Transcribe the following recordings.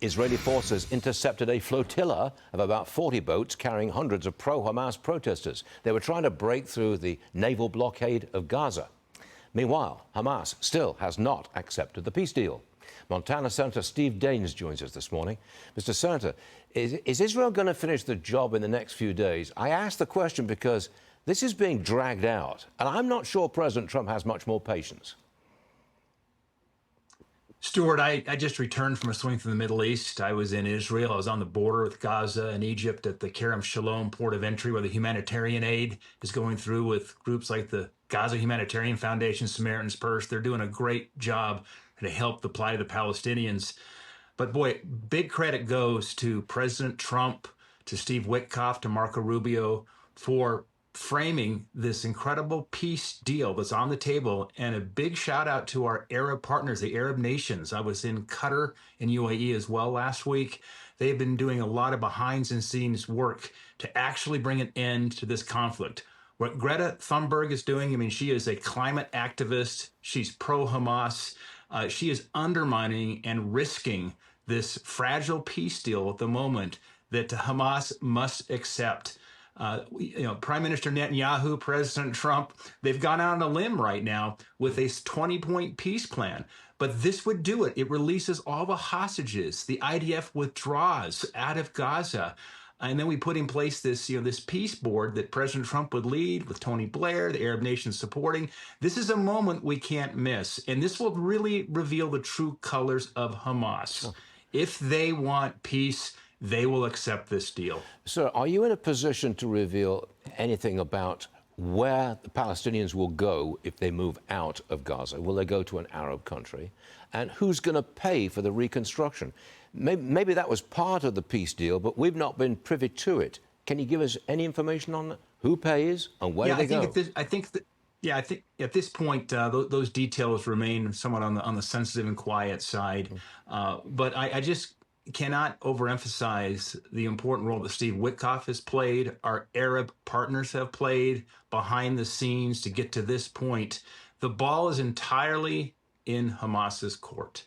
Israeli forces intercepted a flotilla of about 40 boats carrying hundreds of pro-Hamas protesters. They were trying to break through the naval blockade of Gaza. Meanwhile, Hamas still has not accepted the peace deal. Montana Senator Steve Daines joins us this morning. Mr. Senator, is Israel going to finish the job in the next few days? I ask the question because this is being dragged out, and I'm not sure President Trump has much more patience. Stuart, I just returned from a swing through the Middle East. I was in Israel. I was on the border with Gaza and Egypt at the Kerem Shalom port of entry, where the humanitarian aid is going through with groups like the Gaza Humanitarian Foundation, Samaritan's Purse. They're doing a great job to help the plight of the Palestinians. But boy, big credit goes to President Trump, to Steve Witkoff, to Marco Rubio for framing this incredible peace deal that's on the table, and a big shout out to our Arab partners, the Arab nations. I was in Qatar and UAE as well last week. They've been doing a lot of behind the scenes work to actually bring an end to this conflict. What Greta Thunberg is doing, I mean, she is a climate activist. She's pro-Hamas. She is undermining and risking this fragile peace deal at the moment that Hamas must accept. Prime Minister Netanyahu, President Trump, they've gone out on a limb right now with a 20-point peace plan. But this would do it. It releases all the hostages. The IDF withdraws out of Gaza. And then we put in place this, this peace board that President Trump would lead with Tony Blair, the Arab nations supporting. This is a moment we can't miss. And this will really reveal the true colors of Hamas. If they want peace, they will accept this deal. Sir, are you in a position to reveal anything about where the Palestinians will go if they move out of Gaza? Will they go to an Arab country? And who's going to pay for the reconstruction? Maybe that was part of the peace deal, but we've not been privy to it. Can you give us any information on that? Who pays and where do they go? I think at this point, those details remain somewhat on the sensitive and quiet side. But I just cannot overemphasize the important role that Steve Witkoff has played, our Arab partners have played behind the scenes to get to this point. The ball is entirely in Hamas's court.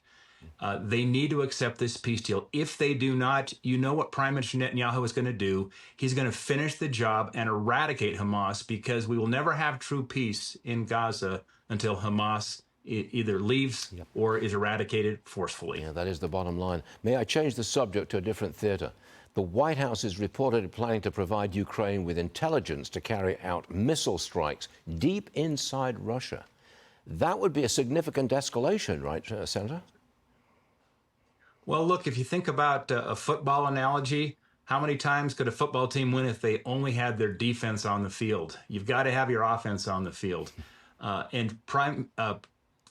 They need to accept this peace deal. If they do not, you know what Prime Minister Netanyahu is going to do. He's going to finish the job and eradicate Hamas, because we will never have true peace in Gaza until Hamas either leaves or is eradicated forcefully. Yeah, that is the bottom line. May I change the subject to a different theater? The White House is reportedly planning to provide Ukraine with intelligence to carry out missile strikes deep inside Russia. That would be a significant escalation, right, Senator? Well, look, if you think about a football analogy, how many times could a football team win if they only had their defense on the field? You've got to have your offense on the field.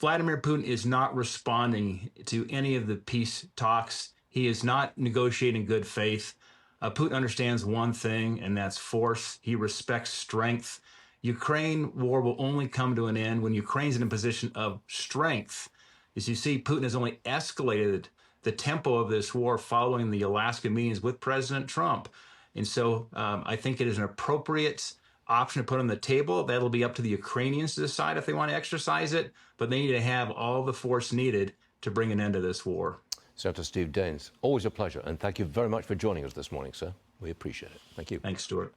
Vladimir Putin is not responding to any of the peace talks. He is not negotiating good faith. Putin understands one thing, and that's force. He respects strength. Ukraine war will only come to an end when Ukraine's in a position of strength. As you see, Putin has only escalated the tempo of this war following the Alaska meetings with President Trump. And so I think it is an appropriate option to put on the table. That'll be up to the Ukrainians to decide if they want to exercise it, but they need to have all the force needed to bring an end to this war. Senator Steve Daines, always a pleasure, and thank you very much for joining us this morning, sir. We appreciate it. Thank you. Thanks, Stuart.